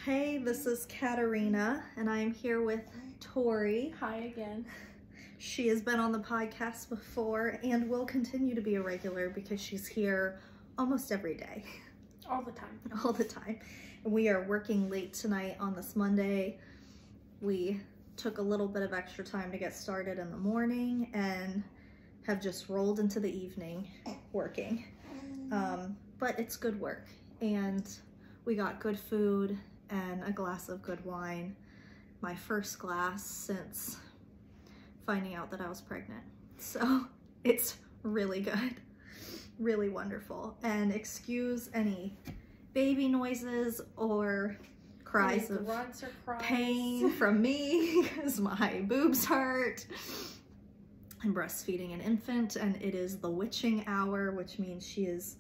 Hey, this is Katerina, and I'm here with Tori. Hi again. She has been on the podcast before and will continue to be a regular because she's here almost every day. All the time. All the time. And we are working late tonight on this Monday. We took a little bit of extra time to get started in the morning and have just rolled into the evening working. But it's good work, and we got good food and a glass of good wine. My first glass since finding out that I was pregnant. So it's really good, really wonderful. And excuse any baby noises or cries of pain from me because my boobs hurt. I'm breastfeeding an infant, and it is the witching hour, which means she is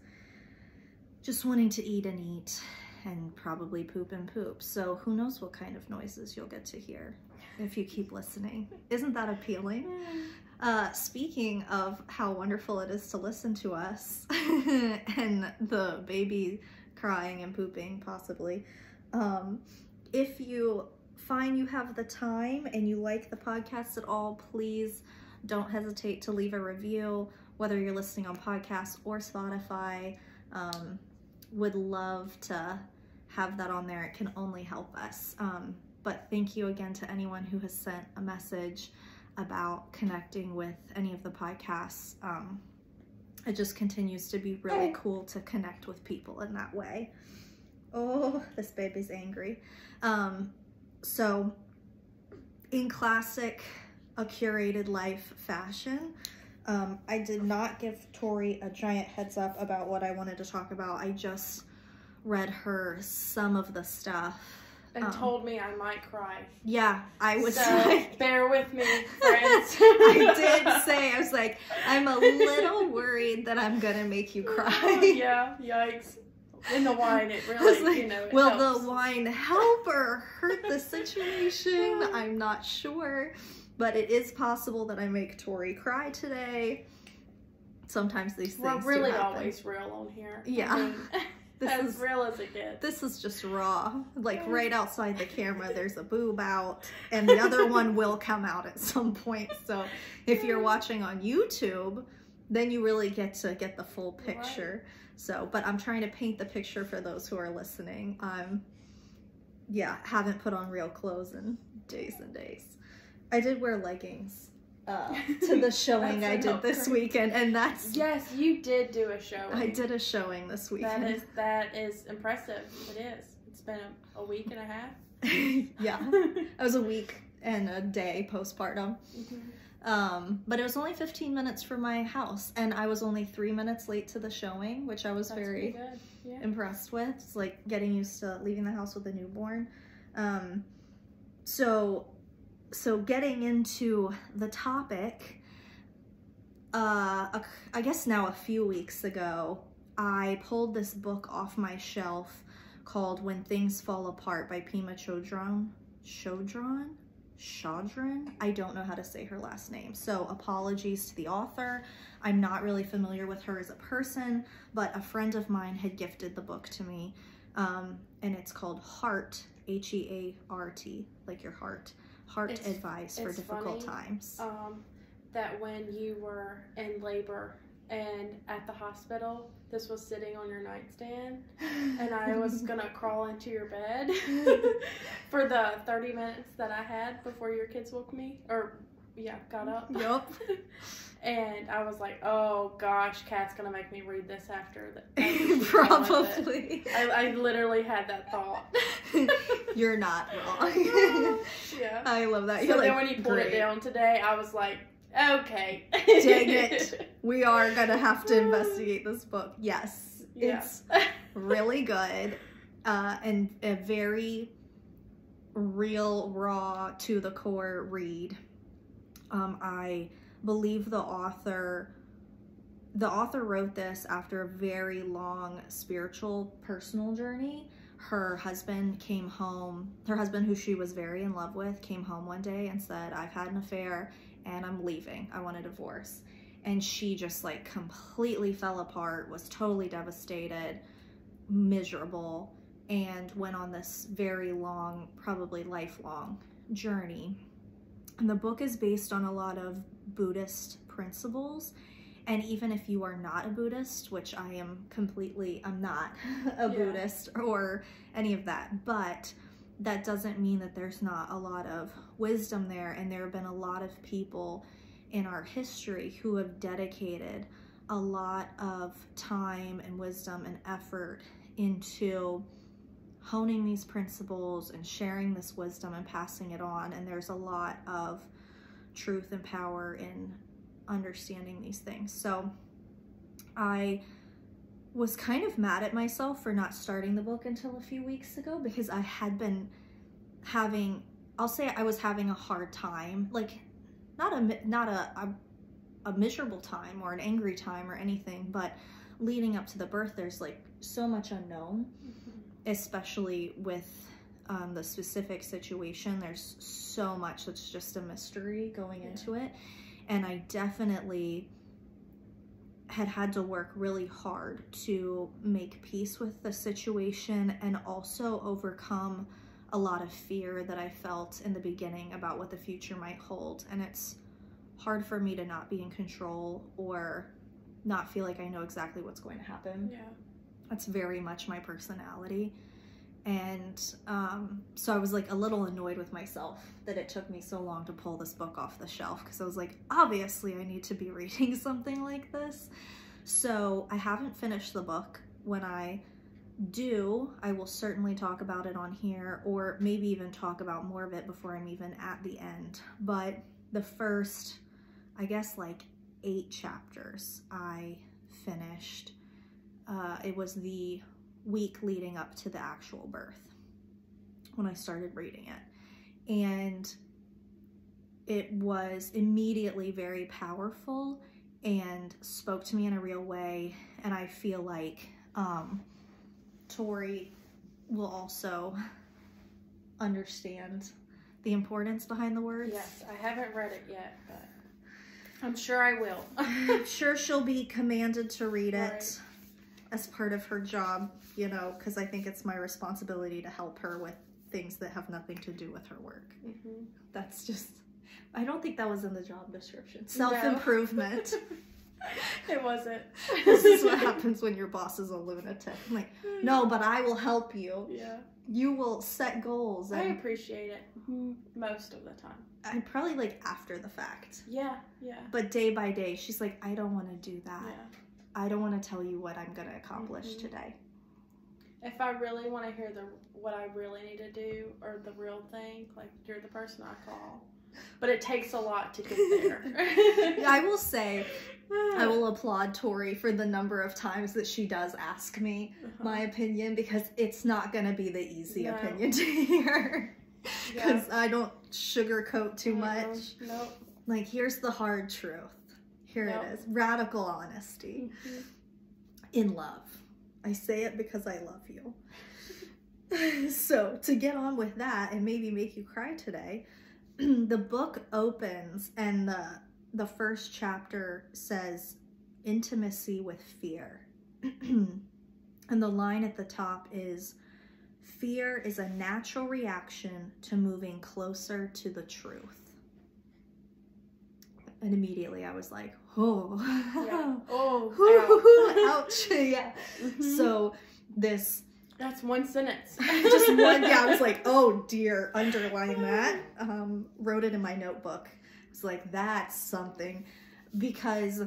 just wanting to eat and eat and probably poop and poop. So who knows what kind of noises you'll get to hear if you keep listening. Isn't that appealing? Speaking of how wonderful it is to listen to us and the baby crying and pooping possibly, if you find you have the time and you like the podcast at all, please don't hesitate to leave a review, whether you're listening on podcasts or Spotify. Would love to have that on there. It can only help us. But thank you again to anyone who has sent a message about connecting with any of the podcasts. It just continues to be really cool to connect with people in that way. Oh, this baby's angry. So in classic A Curated Life fashion, I did not give Tori a giant heads up about what I wanted to talk about. I just read her some of the stuff. And told me I might cry. Yeah, I was like, bear with me, friends. I did say, I was like, I'm a little worried that I'm gonna make you cry. Yeah, yikes. In the wine, it really, like, it will helps. The wine help or hurt the situation? I'm not sure. But it is possible that I make Tori cry today. Sometimes these things We're really do happen. Always real on here. Yeah. I mean, this as is real as it gets. This is just raw. Like right outside the camera, there's a boob out, and the other one will come out at some point. So if you're watching on YouTube, then you really get to get the full picture. Right. So, but I'm trying to paint the picture for those who are listening. Yeah, haven't put on real clothes in days and days. I did wear leggings to the showing I did this weekend, and that's... Yes, you did do a showing. I did a showing this weekend. That is impressive. It is. It's been a week and a half. Yeah. It was a week and a day postpartum. Mm-hmm. But it was only 15 minutes from my house, and I was only 3 minutes late to the showing, which I was very impressed with. It's like getting used to leaving the house with a newborn. So getting into the topic, I guess now a few weeks ago, I pulled this book off my shelf called When Things Fall Apart by Pema Chodron. Chodron? I don't know how to say her last name, so apologies to the author. I'm not really familiar with her as a person, but a friend of mine had gifted the book to me, and it's called Heart, H-E-A-R-T, like your heart. Heart advice for difficult times. That when you were in labor and at the hospital, this was sitting on your nightstand, and I was gonna crawl into your bed for the 30 minutes that I had before your kids woke me, got up. Yup. And I was like, oh gosh, Kat's gonna make me read this after. Probably. I literally had that thought. You're not wrong. Yeah. I love that. So then when you pulled it down today, I was like, okay. Dang it. We are gonna have to investigate this book. Yes. Yeah. It's really good. And a very real, raw, to the core read. I believe the author wrote this after a very long spiritual personal journey. Her husband came home, her husband who she was very in love with, came home one day and said, I've had an affair and I'm leaving. I want a divorce. And she just like completely fell apart, was totally devastated, miserable. and went on this very long, probably lifelong journey. And the book is based on a lot of Buddhist principles. And even if you are not a Buddhist, which I'm not a Buddhist or any of that, but that doesn't mean that there's not a lot of wisdom there. And there have been a lot of people in our history who have dedicated a lot of time and wisdom and effort into honing these principles and sharing this wisdom and passing it on. And there's a lot of truth and power in understanding these things. So I was kind of mad at myself for not starting the book until a few weeks ago, because I had been having, I'll say I was having a hard time, like not a miserable time or an angry time or anything, but leading up to the birth, there's like so much unknown, especially with the specific situation. There's so much that's just a mystery going into it. And I definitely had to work really hard to make peace with the situation and also overcome a lot of fear that I felt in the beginning about what the future might hold. And it's hard for me to not be in control or not feel like I know exactly what's going to happen. Yeah. That's very much my personality. And so I was like a little annoyed with myself that it took me so long to pull this book off the shelf, because I was like, obviously I need to be reading something like this. So I haven't finished the book. When I do, I will certainly talk about it on here, or maybe even talk about more of it before I'm even at the end. But the first, I guess, like 8 chapters I finished. It was the week leading up to the actual birth when I started reading it, and it was immediately very powerful and spoke to me in a real way. And I feel like Tori will also understand the importance behind the words. Yes, I haven't read it yet, but I'm sure I will. I'm sure she'll be commanded to read it as part of her job, you know, because I think it's my responsibility to help her with things that have nothing to do with her work. That's just, I don't think that was in the job description. Self-improvement. No. It wasn't. This is what happens when your boss is a lunatic. I'm like, no, but I will help you. Yeah. You will set goals. I appreciate it most of the time. I'm probably like after the fact. Yeah, yeah. But day by day, she's like, I don't want to do that. Yeah. I don't want to tell you what I'm going to accomplish today. If I really want to hear what I really need to do, or the real thing, like, you're the person I call. But it takes a lot to get there. I will say, I will applaud Tori for the number of times that she does ask me my opinion, because it's not going to be the easy opinion to hear. Because I don't sugarcoat too much. Nope. Like, here's the hard truth. Here it is. Radical honesty. In love. I say it because I love you. So, to get on with that and maybe make you cry today, the book opens and the first chapter says, intimacy with fear. And the line at the top is, fear is a natural reaction to moving closer to the truth. And immediately I was like, oh, ouch. Yeah. So that's one sentence. Just one. Yeah. I was like, oh dear, underline that. Wrote it in my notebook. It's like, that's something, because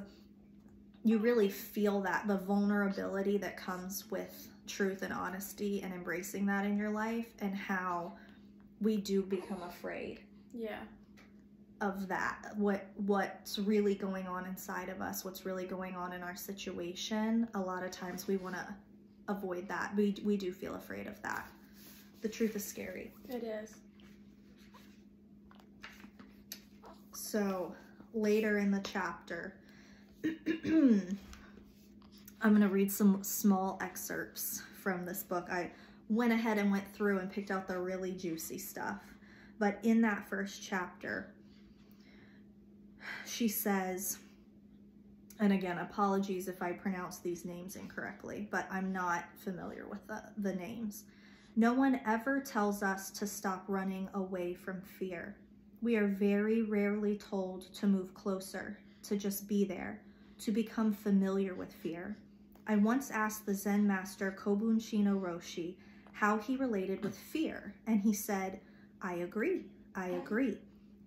you really feel that the vulnerability that comes with truth and honesty and embracing that in your life, and how we do become afraid. Yeah. Of that, what's really going on inside of us, what's really going on in our situation. A lot of times we want to avoid that. We do feel afraid of that. The truth is scary. It is. So later in the chapter, I'm going to read some small excerpts from this book. I went ahead and went through and picked out the really juicy stuff. But in that first chapter, she says, and again, apologies if I pronounce these names incorrectly, but I'm not familiar with the names. No one ever tells us to stop running away from fear. We are very rarely told to move closer, to just be there, to become familiar with fear. I once asked the Zen master Kobun Shino Roshi how he related with fear, and he said, I agree.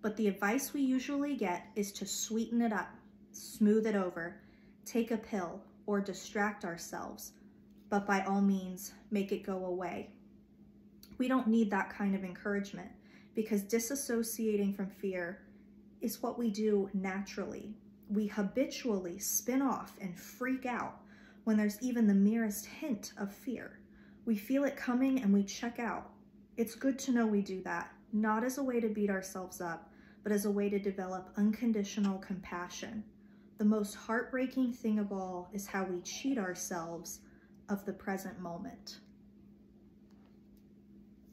But the advice we usually get is to sweeten it up, smooth it over, take a pill, or distract ourselves, but by all means, make it go away. We don't need that kind of encouragement, because disassociating from fear is what we do naturally. We habitually spin off and freak out when there's even the merest hint of fear. We feel it coming and we check out. It's good to know we do that, not as a way to beat ourselves up, but as a way to develop unconditional compassion. The most heartbreaking thing of all is how we cheat ourselves of the present moment.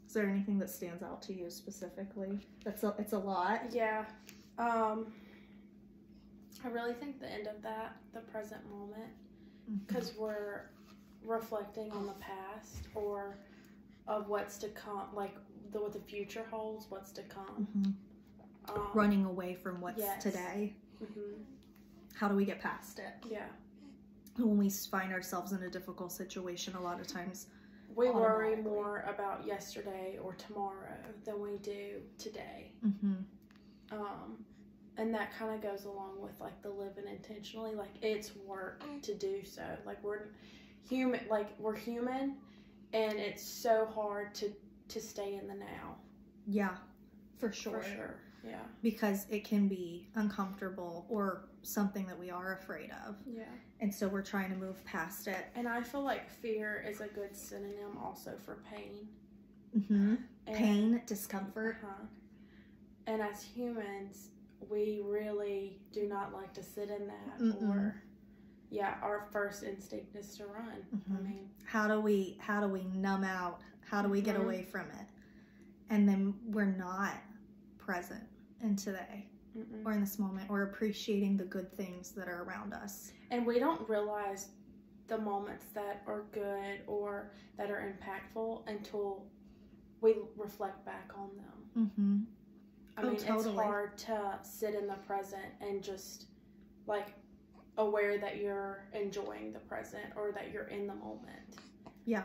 Is there anything that stands out to you specifically? It's a lot. Yeah. I really think the end of that, the present moment, because we're reflecting on the past or of what's to come, like what the future holds, what's to come. Running away from what's today. How do we get past it? Yeah. When we find ourselves in a difficult situation, a lot of times we worry more about yesterday or tomorrow than we do today. And that kind of goes along with like the living intentionally. Like it's work to do so. Like we're human, and it's so hard to stay in the now. Yeah, for sure. For sure. Yeah. Because it can be uncomfortable or something that we are afraid of. Yeah. And so we're trying to move past it. And I feel like fear is a good synonym also for pain. Pain, discomfort. And as humans, we really do not like to sit in that. Or, our first instinct is to run. I mean, how do we numb out? How do we get away from it? And then we're not present in today or in this moment or appreciating the good things that are around us. And we don't realize the moments that are good or that are impactful until we reflect back on them. I mean, totally. It's hard to sit in the present and just like aware that you're enjoying the present or that you're in the moment. Yeah.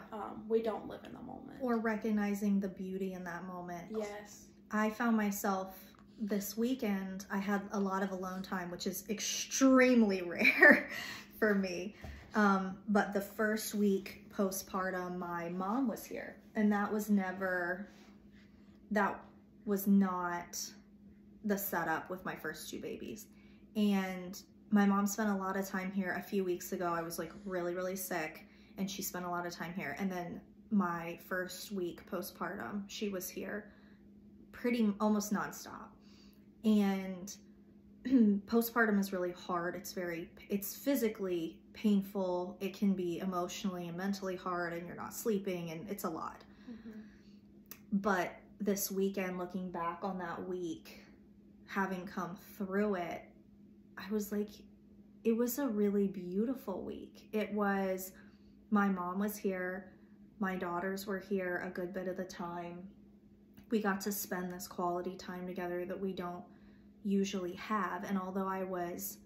We don't live in the moment. Or recognizing the beauty in that moment. Yes. I found myself this weekend, I had a lot of alone time, which is extremely rare for me. But the first week postpartum, my mom was here. And that was not the setup with my first two babies. And my mom spent a lot of time here. A few weeks ago, I was like really, really sick. And she spent a lot of time here. And then my first week postpartum, she was here almost nonstop. And postpartum is really hard. It's physically painful. It can be emotionally and mentally hard, and you're not sleeping, and it's a lot. But this weekend, looking back on that week, having come through it, I was like, it was a really beautiful week. My mom was here. My daughters were here a good bit of the time. We got to spend this quality time together that we don't usually have. And although I was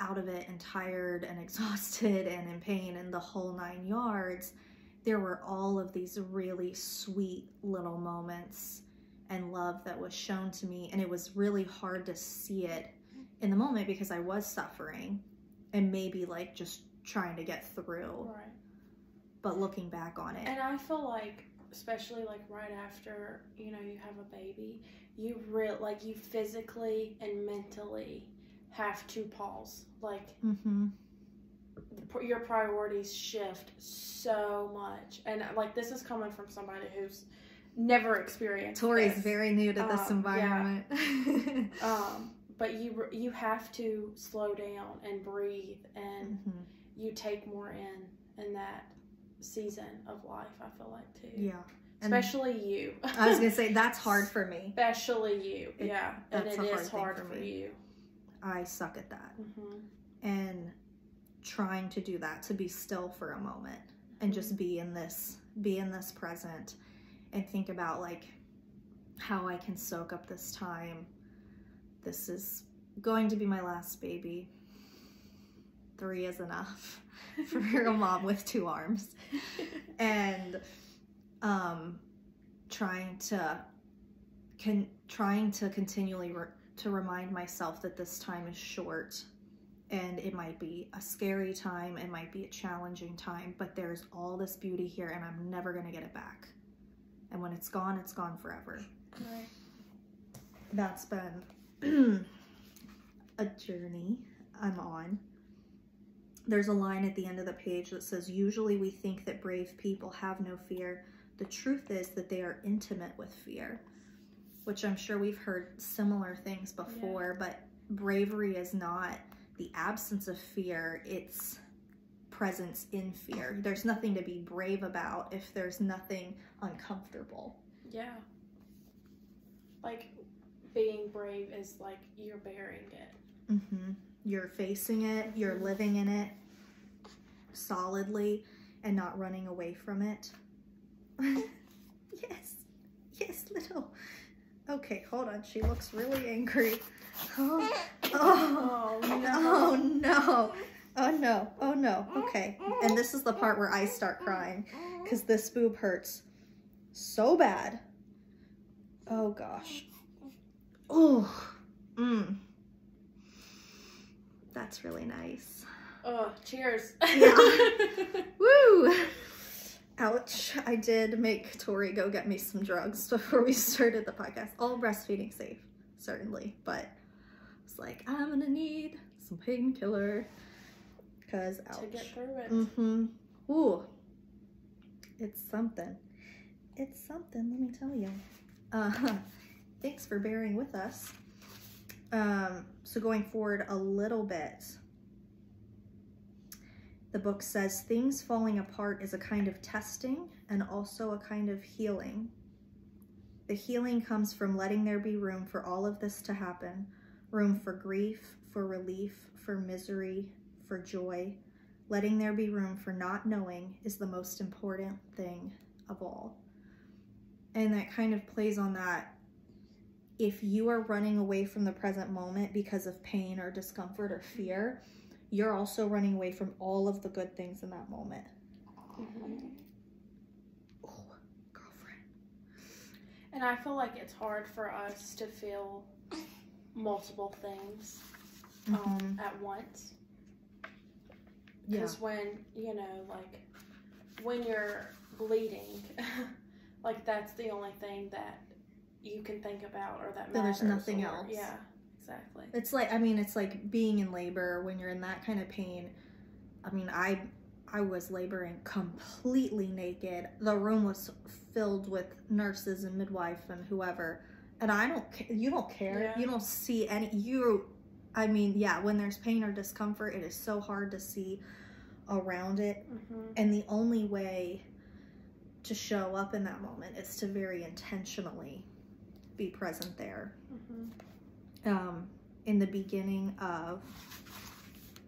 out of it and tired and exhausted and in pain and the whole 9 yards, there were all of these really sweet little moments and love that was shown to me. And it was really hard to see it in the moment because I was suffering and maybe like just trying to get through. Right. But looking back on it. And I feel like, especially like right after, you have a baby, you physically and mentally have to pause. Like, your priorities shift so much. And like, this is coming from somebody who's never experienced Tori's this. very new to this environment. Yeah. But you have to slow down and breathe, and you take more in that season of life, I feel like, too. Yeah. Especially you. I was going to say, that's hard for me. Especially you. Yeah. And it is hard for me. you. I suck at that. And trying to do that, to be still for a moment and just be in this be in this present and think about like how I can soak up this time. This is going to be my last baby. 3 is enough for a mom with 2 arms. And trying to continually to remind myself that this time is short, and it might be a scary time, it might be a challenging time, but there's all this beauty here and I'm never gonna get it back. And when it's gone forever. Right. That's been a journey I'm on. There's a line at the end of the page that says, usually we think that brave people have no fear. The truth is that they are intimate with fear, which I'm sure we've heard similar things before, but bravery is not the absence of fear, it's presence in fear. There's nothing to be brave about if there's nothing uncomfortable. Yeah. Like, being brave is like you're bearing it. Mm-hmm. You're facing it, you're living in it solidly and not running away from it. Yes, little. Okay, hold on. She looks really angry. Oh no. Okay. And this is the part where I start crying because this boob hurts so bad. Oh gosh. Oh. That's really nice. Oh, cheers. Yeah. Woo. Ouch. I did make Tori go get me some drugs before we started the podcast. All breastfeeding safe, certainly. But it's like, I'm gonna need some painkiller. Because, ouch. To get through it. Mm-hmm. Ooh. It's something. It's something, let me tell you. Thanks for bearing with us. So going forward a little bit, the book says things falling apart is a kind of testing and also a kind of healing. The healing comes from letting there be room for all of this to happen, room for grief, for relief, for misery, for joy. Letting there be room for not knowing is the most important thing of all. And that kind of plays on that. If you are running away from the present moment because of pain or discomfort or fear, you're also running away from all of the good things in that moment. Mm-hmm. Oh, girlfriend. And I feel like it's hard for us to feel multiple things at once. Because when, you know, like, when you're bleeding, like, that's the only thing that you can think about or that matters. There's nothing else. Yeah, exactly. It's like, I mean, it's like being in labor when you're in that kind of pain. I mean, I was laboring completely naked. The room was filled with nurses and midwife and whoever. And you don't care. Yeah. You don't see any, I mean, yeah, when there's pain or discomfort, it is so hard to see around it. Mm-hmm. And the only way to show up in that moment is to very intentionally be present there. Mm-hmm. In the beginning of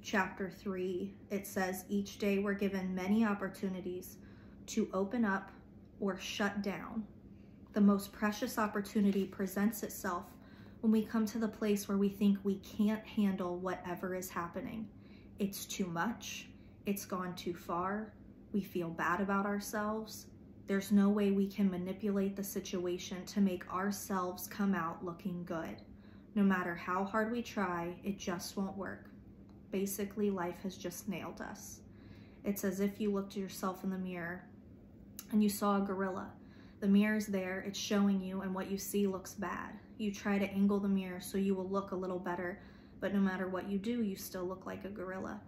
chapter 3, it says, each day we're given many opportunities to open up or shut down. The most precious opportunity presents itself when we come to the place where we think we can't handle whatever is happening. It's too much. It's gone too far. We feel bad about ourselves. There's no way we can manipulate the situation to make ourselves come out looking good. No matter how hard we try, it just won't work. Basically, life has just nailed us. It's as if you looked at yourself in the mirror and you saw a gorilla. The mirror's there, it's showing you, and what you see looks bad. You try to angle the mirror so you will look a little better, but no matter what you do, you still look like a gorilla.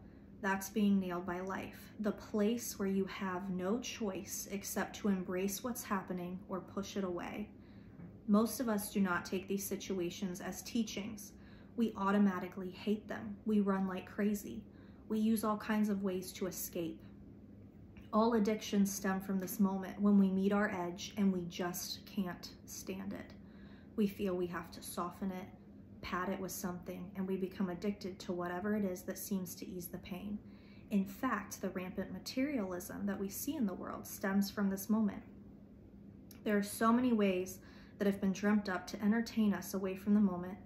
That's being nailed by life. The place where you have no choice except to embrace what's happening or push it away. Most of us do not take these situations as teachings. We automatically hate them. We run like crazy. We use all kinds of ways to escape. All addictions stem from this moment when we meet our edge and we just can't stand it. We feel we have to soften it, pat it with something, and we become addicted to whatever it is that seems to ease the pain. In fact, the rampant materialism that we see in the world stems from this moment. There are so many ways that have been dreamt up to entertain us away from the moment,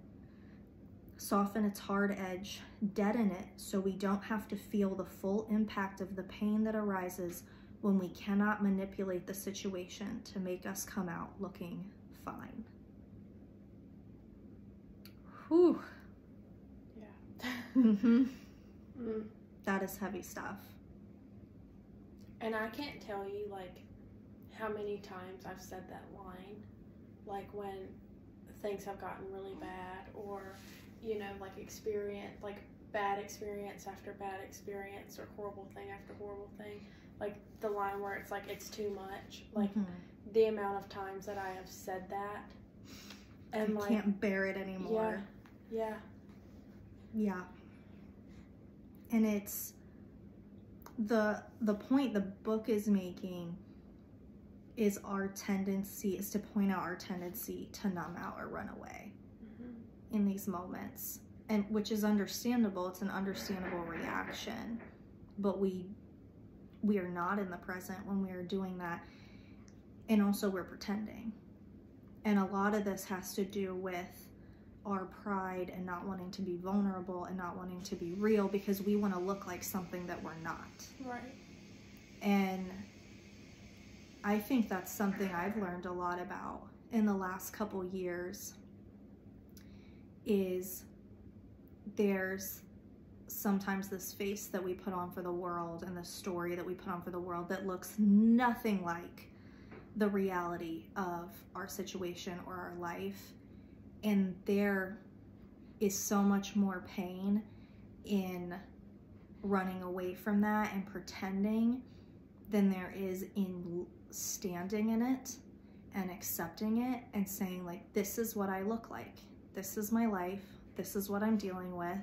soften its hard edge, deaden it so we don't have to feel the full impact of the pain that arises when we cannot manipulate the situation to make us come out looking fine. Whew. Yeah. Mm-hmm. Mm. That is heavy stuff. And I can't tell you, like, how many times I've said that line, like when things have gotten really bad, or, you know, like bad experience after bad experience, or horrible thing after horrible thing. Like the line where it's like, it's too much. Like the amount of times that I have said that. And I can't bear it anymore. Yeah. Yeah. And it's the point the book is making is to point out our tendency to numb out or run away in these moments, and which is understandable. It's an understandable reaction, but we are not in the present when we are doing that, and also we're pretending. And a lot of this has to do with our pride and not wanting to be vulnerable and not wanting to be real because we want to look like something that we're not. Right. And I think that's something I've learned a lot about in the last couple years, is there's sometimes this face that we put on for the world and the story that we put on for the world that looks nothing like the reality of our situation or our life. And there is so much more pain in running away from that and pretending than there is in standing in it and accepting it and saying, like, this is what I look like. This is my life. This is what I'm dealing with.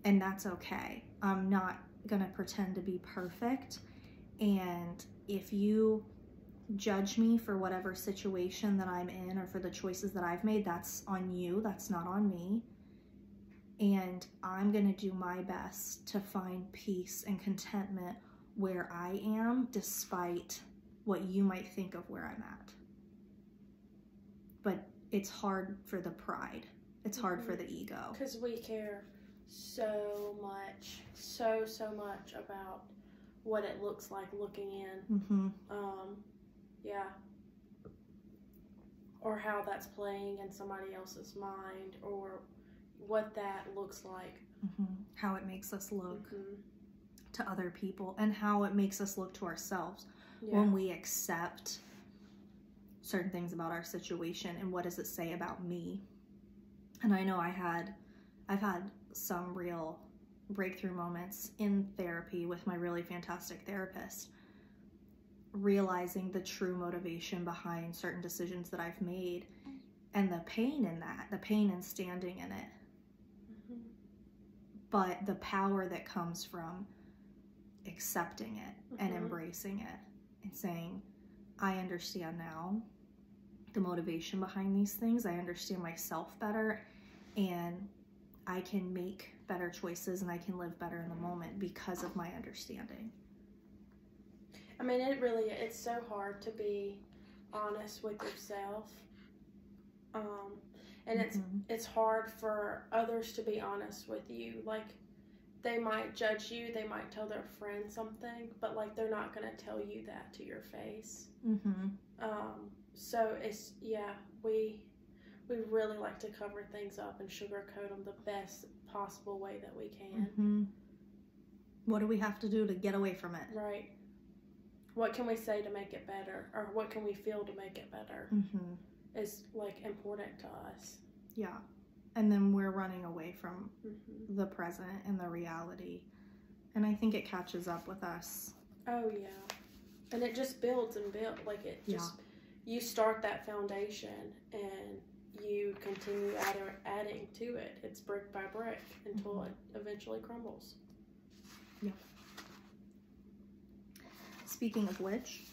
And that's okay. I'm not gonna pretend to be perfect. And if you judge me for whatever situation that I'm in or for the choices that I've made, that's on you. That's not on me. And I'm gonna do my best to find peace and contentment where I am, despite what you might think of where I'm at. But it's hard for the pride. It's hard for the ego. Because we care so much, so much about what it looks like looking in. Yeah. Or how that's playing in somebody else's mind, or what that looks like. How it makes us look to other people, and how it makes us look to ourselves when we accept certain things about our situation, and what does it say about me. And I know I've had some real breakthrough moments in therapy with my really fantastic therapist, realizing the true motivation behind certain decisions that I've made, and the pain in that, the pain in standing in it, but the power that comes from accepting it and embracing it and saying, I understand now the motivation behind these things. I understand myself better, and I can make better choices, and I can live better in the moment because of my understanding. I mean, it's so hard to be honest with yourself. And it's hard for others to be honest with you. Like, they might judge you, they might tell their friend something, but like, they're not going to tell you that to your face. So it's, we really like to cover things up and sugarcoat them the best possible way that we can. What do we have to do to get away from it? Right. What can we say to make it better? Or what can we feel to make it better? Is like important to us. Yeah. And then we're running away from the present and the reality. And I think it catches up with us. Oh, yeah. And it just builds and builds. Like, it just, you start that foundation and you continue adding to it. It's brick by brick until it eventually crumbles. Yeah. Speaking of which,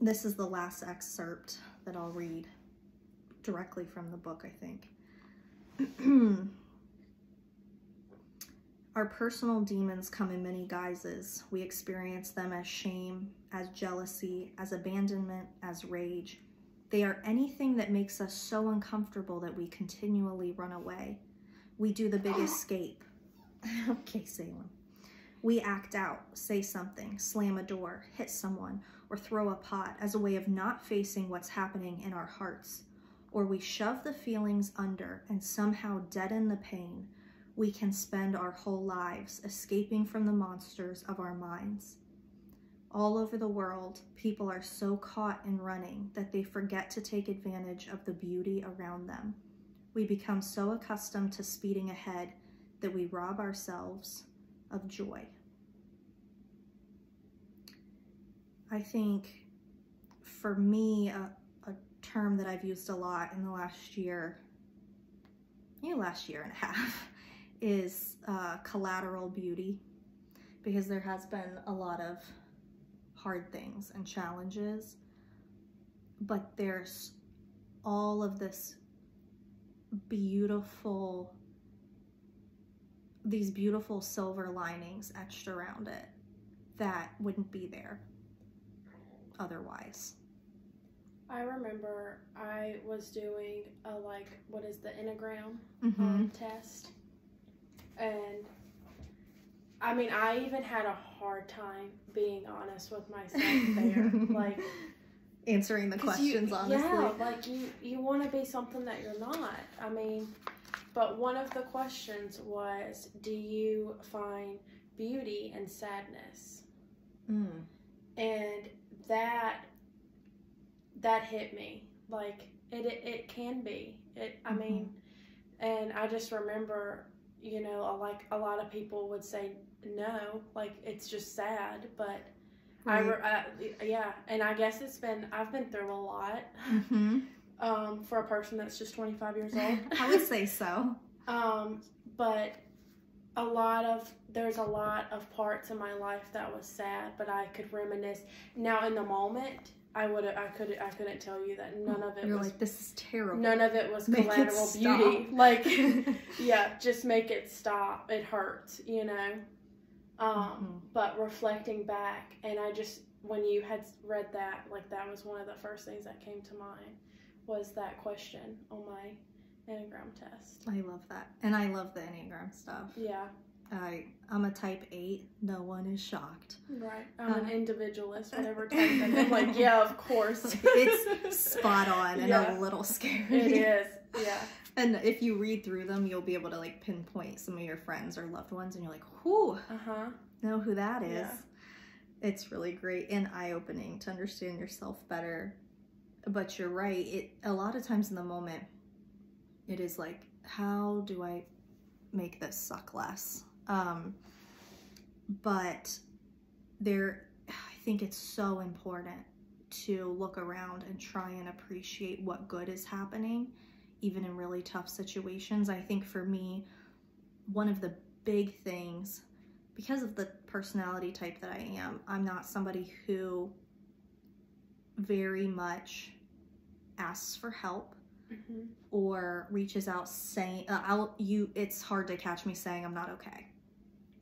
this is the last excerpt that I'll read directly from the book, I think. Our personal demons come in many guises. We experience them as shame, as jealousy, as abandonment, as rage. They are anything that makes us so uncomfortable that we continually run away. We do the big escape. Okay, Salem. We act out, say something, slam a door, hit someone, or throw a pot as a way of not facing what's happening in our hearts. Or we shove the feelings under and somehow deaden the pain. We can spend our whole lives escaping from the monsters of our minds. All over the world, people are so caught in running that they forget to take advantage of the beauty around them. We become so accustomed to speeding ahead that we rob ourselves of joy. I think for me, a term that I've used a lot in the last year, last year and a half, is collateral beauty, because there has been a lot of hard things and challenges, but there's all of this these beautiful silver linings etched around it that wouldn't be there otherwise. I remember I was doing what is the Enneagram test, and I mean, I even had a hard time being honest with myself there, like answering the questions honestly. Yeah, like you want to be something that you're not. I mean, but one of the questions was, do you find beauty in sadness? And that hit me. Like it can be. I mean, and I just remember, like a lot of people would say no, like it's just sad, but right. And I guess I've been through a lot. For a person that's just 25 years old. I would say so. But there's a lot of parts in my life that was sad, but I could reminisce. Now in the moment, I couldn't tell you that none of it You're like, this is terrible. None of it was collateral beauty. Like, yeah, just make it stop. It hurts, But reflecting back, and when you had read that, like that was one of the first things that came to mind, was that question on my Enneagram test. I love that. And I love the Enneagram stuff. Yeah. I'm a type 8. No one is shocked. Right. I'm an individualist, whatever type that is. I'm like, yeah, of course. It's spot on and a little scary. It is. Yeah. And if you read through them, you'll be able to like pinpoint some of your friends or loved ones, and you're like, whoo, know who that is. Yeah. It's really great and eye-opening to understand yourself better. But you're right. A lot of times in the moment, it is like, how do I make this suck less? But I think it's so important to look around and try and appreciate what good is happening, even in really tough situations. I think for me, one of the big things, because of the personality type that I am, I'm not somebody who very much asks for help or reaches out saying, it's hard to catch me saying I'm not okay.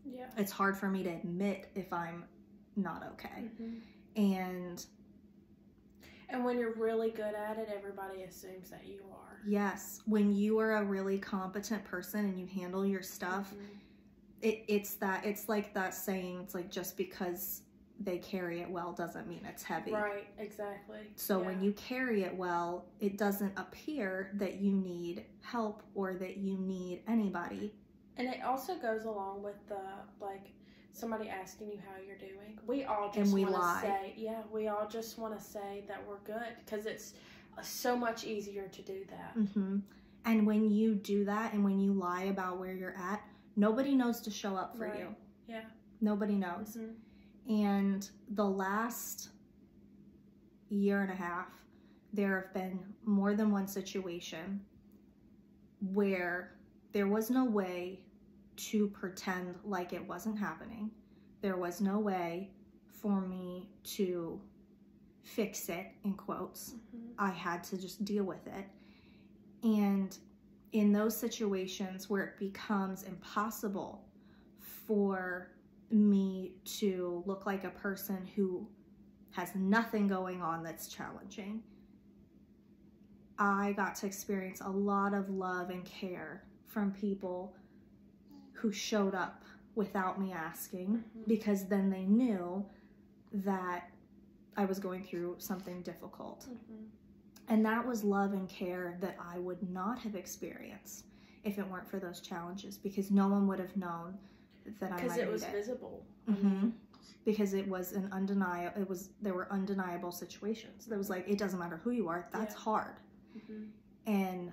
Yeah. It's hard for me to admit if I'm not okay. And when you're really good at it, everybody assumes that you are. Yes. When you are a really competent person and you handle your stuff, it's like that saying, it's like, just because they carry it well doesn't mean it's heavy. Right, exactly. So when you carry it well, it doesn't appear that you need help or that you need anybody. And it also goes along with the, like, somebody asking you how you're doing. We all just want to say, we all just want to say that we're good, because it's so much easier to do that. And when you do that and when you lie about where you're at, nobody knows to show up for you. Yeah. Nobody knows. And the last year and a half, there have been more than one situation where there was no way to pretend like it wasn't happening. There was no way for me to fix it, in quotes. I had to just deal with it. And in those situations where it becomes impossible for me to look like a person who has nothing going on that's challenging. I got to experience a lot of love and care from people who showed up without me asking, because then they knew that I was going through something difficult. And that was love and care that I would not have experienced if it weren't for those challenges, because no one would have known that I might need it. Because it was visible. Because it was an undeniable, there were undeniable situations. There was like, it doesn't matter who you are, that's hard. And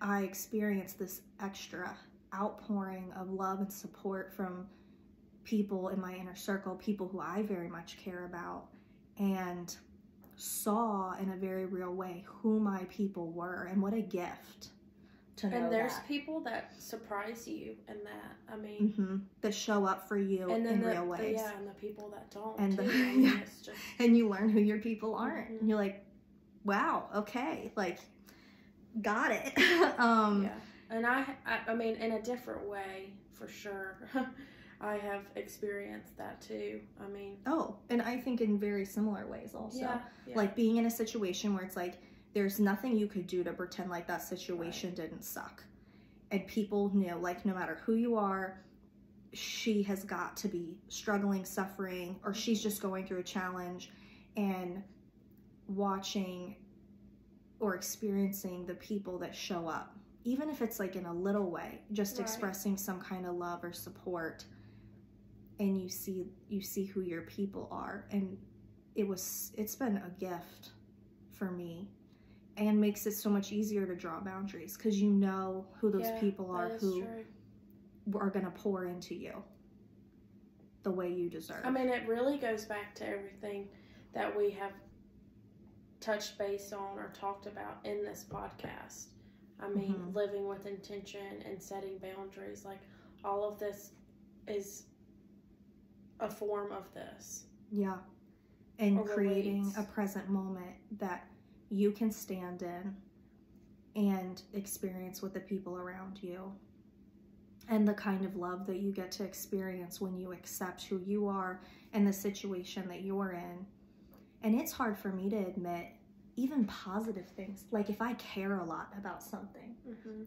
I experienced this extra outpouring of love and support from people in my inner circle, people who I very much care about, and saw in a very real way who my people were, and what a gift to know. And there's that. people that surprise you in that. I mean, that show up for you in real ways. And the people that don't. And too. It's just... and you learn who your people aren't. And you're like, wow, okay, like, got it. And I mean, in a different way, for sure. I have experienced that too. I mean, and I think in very similar ways also. Yeah. Like being in a situation where it's like, there's nothing you could do to pretend like that situation didn't suck. And people knew, like, no matter who you are, she has got to be struggling, suffering, or she's just going through a challenge. And watching or experiencing the people that show up, even if it's like in a little way, just expressing some kind of love or support, and you see who your people are. And it's been a gift for me, and makes it so much easier to draw boundaries, because you know who those people are who are going to pour into you the way you deserve. I mean, it really goes back to everything that we have touched base on or talked about in this podcast. I mean, living with intention and setting boundaries, like, all of this is a form of this. Yeah. And creating a present moment that you can stand in and experience with the people around you. And the kind of love that you get to experience when you accept who you are and the situation that you're in. And it's hard for me to admit even positive things. Like, if I care a lot about something,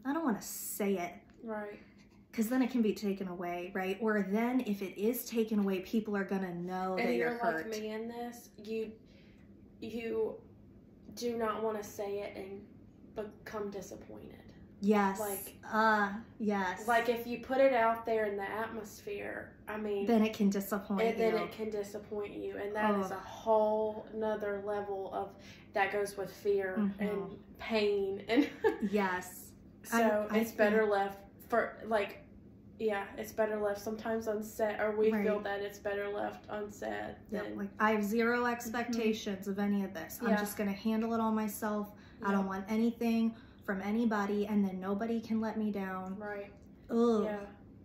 I don't want to say it. Right. Because then it can be taken away, right? Or then if it is taken away, people are going to know that you're hurt. And you're like me in this. You do not want to say it and become disappointed. Yes. Like, yes. Like, if you put it out there in the atmosphere, I mean, then it can disappoint you. Then it can disappoint you. And that is a whole nother level of, that goes with fear and pain. And yes. So it's better left for, like, it's better left sometimes unsaid, or we feel that it's better left unsaid. Like, I have zero expectations of any of this. I'm just going to handle it all myself. I don't want anything from anybody, and then nobody can let me down. Right. Ugh. Yeah.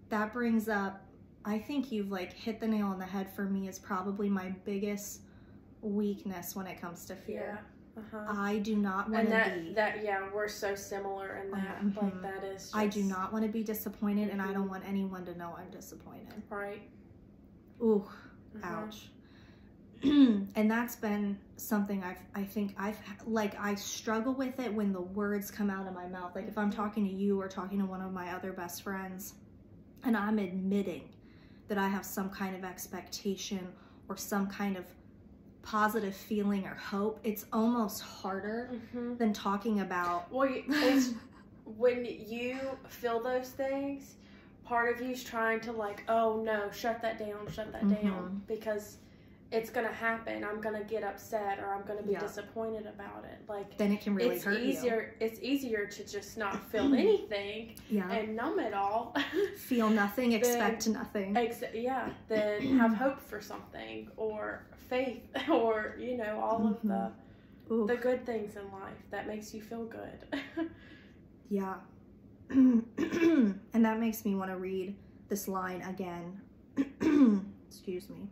That brings up, I think you've, like, hit the nail on the head. For me, is probably my biggest weakness when it comes to fear. I do not want to be... we're so similar in that. Like, that is just... I do not want to be disappointed, and I don't want anyone to know I'm disappointed. Right. Ooh, ouch. And that's been something I struggle with it when the words come out of my mouth. Like, if I'm talking to you or talking to one of my other best friends, and I'm admitting that I have some kind of expectation or some kind of positive feeling or hope, it's almost harder than talking about... Well, it's when you feel those things, part of you's trying to, like, oh no, shut that down, because it's gonna happen. I'm gonna get upset, or I'm gonna be disappointed about it. Like, then it can really hurt you. It's easier to just not feel anything and numb it all. Feel nothing, expect nothing. Then have hope for something, or faith, or, you know, all of the good things in life that makes you feel good. Yeah. And that makes me want to read this line again. Excuse me.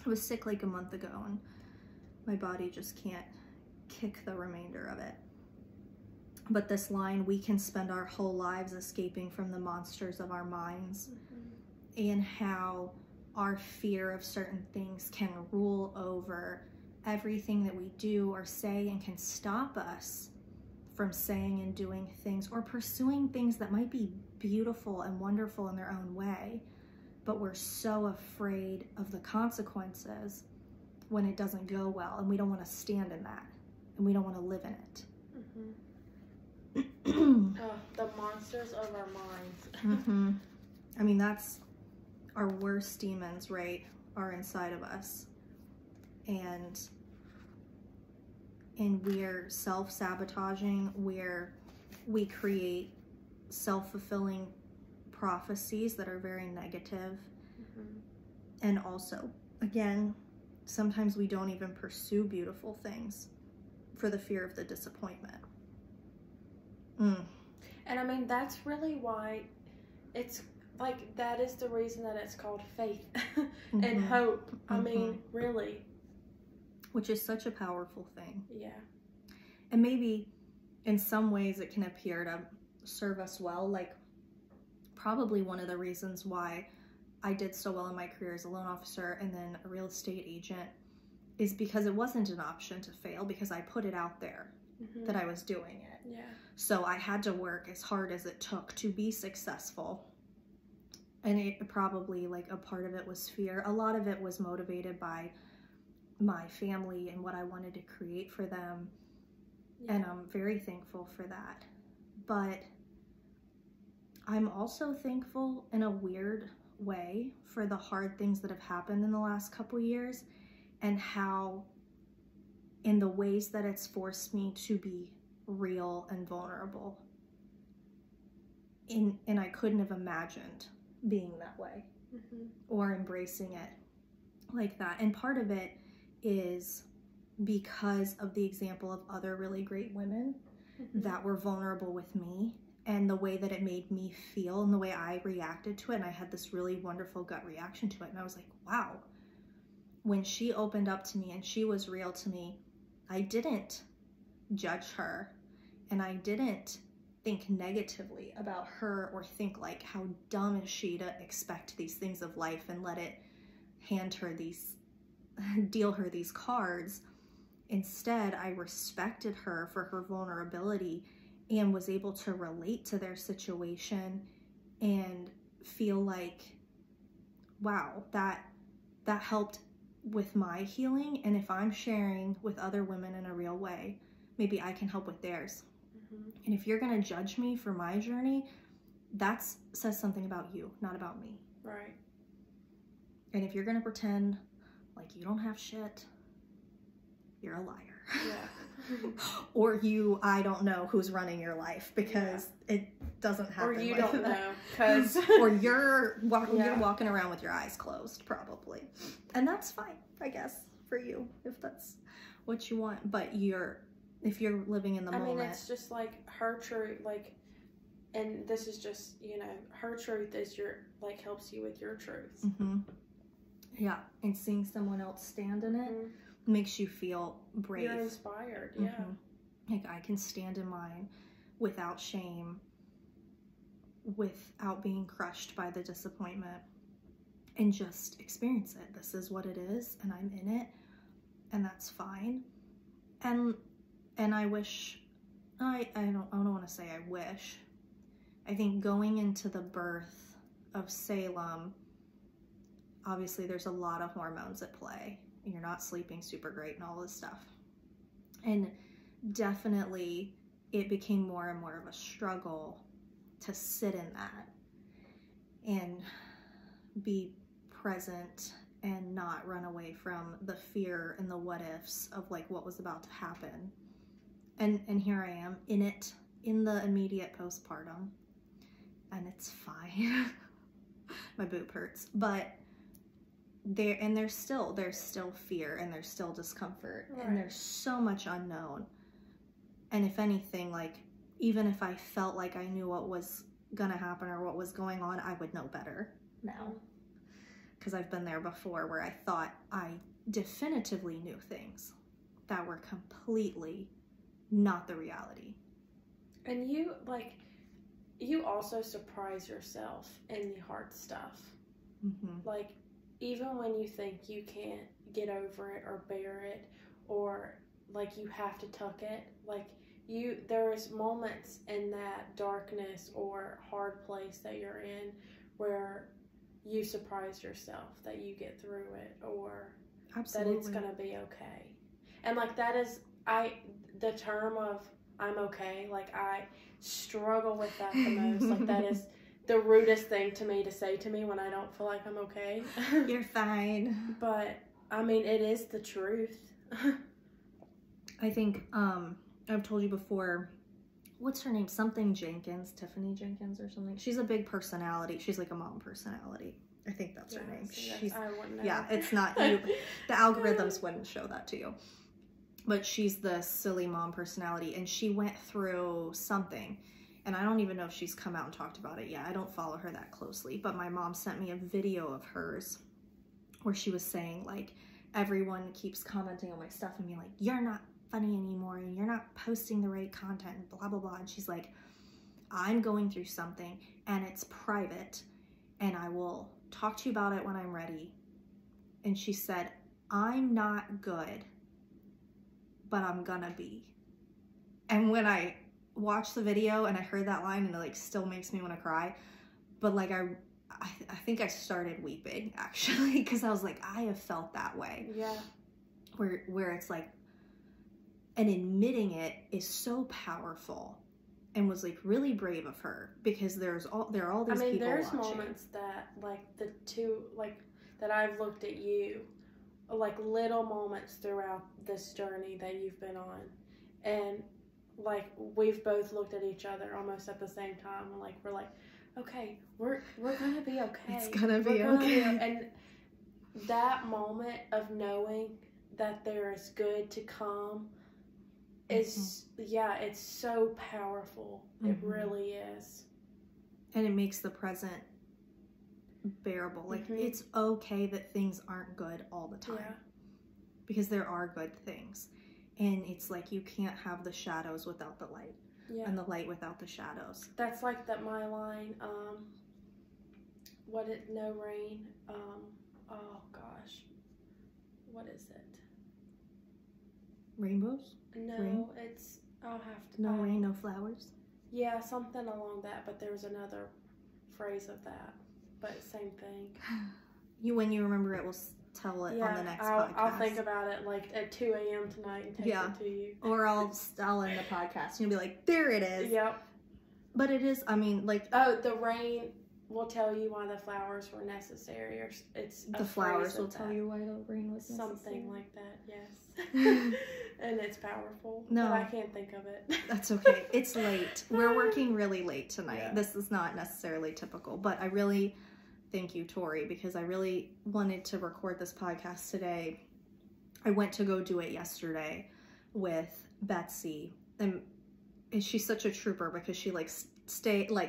I was sick like a month ago, and my body just can't kick the remainder of it. But this line, we can spend our whole lives escaping from the monsters of our minds. and how our fear of certain things can rule over everything that we do or say, and can stop us from saying and doing things or pursuing things that might be beautiful and wonderful in their own way, but we're so afraid of the consequences when it doesn't go well, and we don't want to stand in that, and we don't want to live in it. The monsters of our minds. I mean, that's our worst demons, right, are inside of us. And we're self-sabotaging, where we create self-fulfilling prophecies that are very negative. And also, again, sometimes we don't even pursue beautiful things for the fear of the disappointment. And I mean, that's really why it's like, that is the reason that it's called faith and hope. I mean, really. Which is such a powerful thing. Yeah. And maybe in some ways it can appear to serve us well. Like, probably one of the reasons why I did so well in my career as a loan officer and then a real estate agent is because it wasn't an option to fail, because I put it out there that I was doing it. Yeah. So I had to work as hard as it took to be successful. And it probably, like, a part of it was fear. A lot of it was motivated by my family and what I wanted to create for them. Yeah. And I'm very thankful for that. But I'm also thankful in a weird way for the hard things that have happened in the last couple years, and how in the ways that it's forced me to be real and vulnerable. And I couldn't have imagined being that way or embracing it like that. And part of it is because of the example of other really great women that were vulnerable with me, and the way that it made me feel and the way I reacted to it. And I had this really wonderful gut reaction to it. And I was like, wow, when she opened up to me and she was real to me, I didn't judge her, and I didn't think negatively about her or think like, how dumb is she to expect these things of life and let it deal her these cards. Instead, I respected her for her vulnerability and was able to relate to their situation and feel like, wow, that helped with my healing. And if I'm sharing with other women in a real way, maybe I can help with theirs. And if you're going to judge me for my journey, that says something about you, not about me. Right. And if you're going to pretend like you don't have shit, you're a liar. Yeah. Or I don't know who's running your life, because it doesn't happen. Or you like don't that. know, because or you're walking around with your eyes closed, probably. And that's fine, I guess, for you, if that's what you want. But if you're living in the moment. I mean, it's just like her truth, like, and this is just, her truth is helps you with your truth. Yeah, and seeing someone else stand in it makes you feel brave. You're inspired, yeah. Like, I can stand in mine without shame, without being crushed by the disappointment, and just experience it. This is what it is, and I'm in it, and that's fine. And I wish, I don't want to say I wish. I think going into the birth of Salem, obviously there's a lot of hormones at play. You're not sleeping super great and all this stuff. And definitely it became more and more of a struggle to sit in that and be present and not run away from the fear and the what ifs of like what was about to happen. And here I am in it, in the immediate postpartum, and it's fine. My boob hurts, but there's still fear, and there's still discomfort, right. And there's so much unknown. And if anything, like, even if I felt like I knew what was gonna happen or what was going on, I would know better now. Because I've been there before, where I thought I definitively knew things that were completely not the reality. And you also surprise yourself in the hard stuff. Like, even when you think you can't get over it or bear it, or like you have to tuck it, like there's moments in that darkness or hard place that you're in where you surprise yourself that you get through it, or Absolutely. that it's gonna be okay. And like that is the term of I'm okay, like I struggle with that the most. Like that is the rudest thing to me to say to me when I don't feel like I'm okay. You're fine. But I mean, it is the truth. I think I've told you before, what's her name? Something Jenkins, Tiffany Jenkins or something. She's a big personality. She's like a mom personality. I think that's her name. I wouldn't know. Yeah, it's not you. The algorithms wouldn't show that to you. But she's the silly mom personality, and she went through something. And I don't even know if she's come out and talked about it yet. I don't follow her that closely. But my mom sent me a video of hers where she was saying, like, everyone keeps commenting on my stuff and being like, you're not funny anymore and you're not posting the right content, blah, blah, blah. And she's like, I'm going through something and it's private and I will talk to you about it when I'm ready. And she said, I'm not good, but I'm gonna be. And when I watched the video and I heard that line, and it like still makes me want to cry, but like I think I started weeping actually, because I was like, I have felt that way. Yeah. Where it's like, and admitting it is so powerful, and was like really brave of her, because there are all these people there's watching. moments that like the two, like that I've looked at you, like little moments throughout this journey that you've been on, and like we've both looked at each other almost at the same time, and like we're like, okay, we're gonna be okay. It's gonna be okay. And that moment of knowing that there is good to come is it's so powerful. It really is. And it makes the present bearable. Like it's okay that things aren't good all the time. Yeah. Because there are good things. And it's like you can't have the shadows without the light. Yeah. And the light without the shadows. That's like my line, no rain, oh gosh, what is it? Rainbows? No, rain? It's, I'll have to. No rain, no flowers? Yeah, something along that, but there's another phrase of that, but same thing. When you remember it, we'll tell it on the next podcast. I'll think about it like at 2 a.m. tonight and text it to you. Or I'll end the podcast and you'll be like, there it is. Yep. But it is, I mean, like... Oh, the rain will tell you why the flowers were necessary, or it's the flowers will tell you why the rain was necessary. Something like that, yes. And it's powerful. No. But I can't think of it. That's okay. It's late. We're working really late tonight. Yeah. This is not necessarily typical, but I really thank you, Tori, because I really wanted to record this podcast today. I went to go do it yesterday with Betsy, and she's such a trooper because she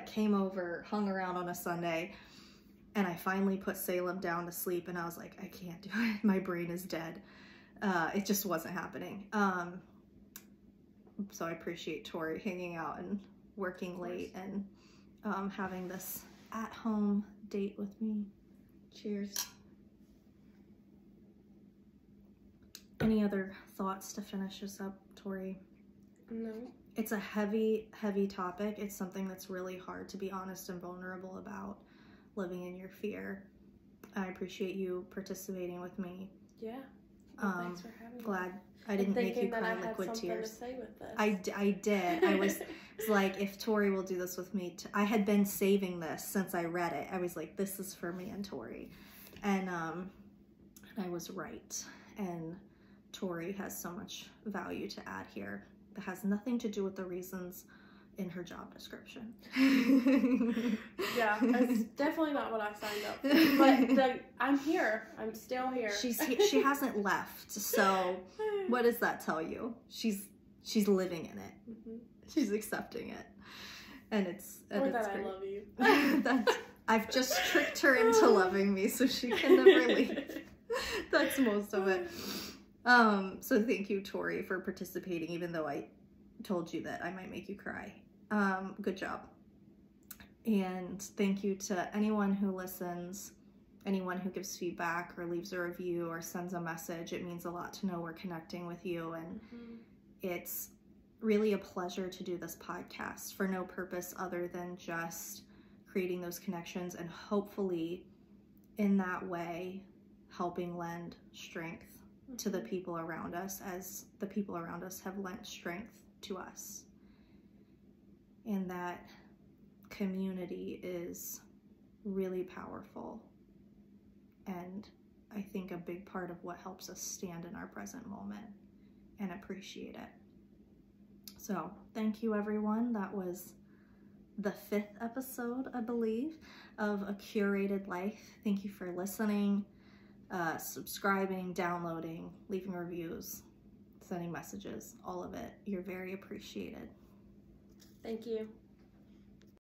came over, hung around on a Sunday, and I finally put Salem down to sleep, and I was like, I can't do it. My brain is dead. It just wasn't happening. So I appreciate Tori hanging out and working late and having this at-home date with me. Cheers. Any other thoughts to finish us up, Tori? No. It's a heavy, heavy topic. It's something that's really hard to be honest and vulnerable about, living in your fear. I appreciate you participating with me. Yeah. Well, thanks for having me. Glad I didn't make you cry liquid tears. To say with this. I did. I was like, if Tori will do this with me. I had been saving this since I read it. I was like, this is for me and Tori. And I was right. And Tori has so much value to add here that has nothing to do with the reasons in her job description. Yeah, it's definitely not what I signed up for. But I'm here. I'm still here. She hasn't left. So what does that tell you? She's living in it. She's accepting it, and it's that great. I love you. I've just tricked her into loving me, so she can never leave. That's most of it. So thank you, Tori, for participating, even though I told you that I might make you cry. Good job. And thank you to anyone who listens. anyone who gives feedback or leaves a review or sends a message. It means a lot to know we're connecting with you, and it's really a pleasure to do this podcast for no purpose other than just creating those connections and hopefully in that way helping lend strength to the people around us, as the people around us have lent strength to us. And that community is really powerful, and I think a big part of what helps us stand in our present moment and appreciate it. So thank you, everyone. That was the 5th episode, I believe, of A Curated Life. Thank you for listening, subscribing, downloading, leaving reviews, sending messages, all of it. You're very appreciated. Thank you.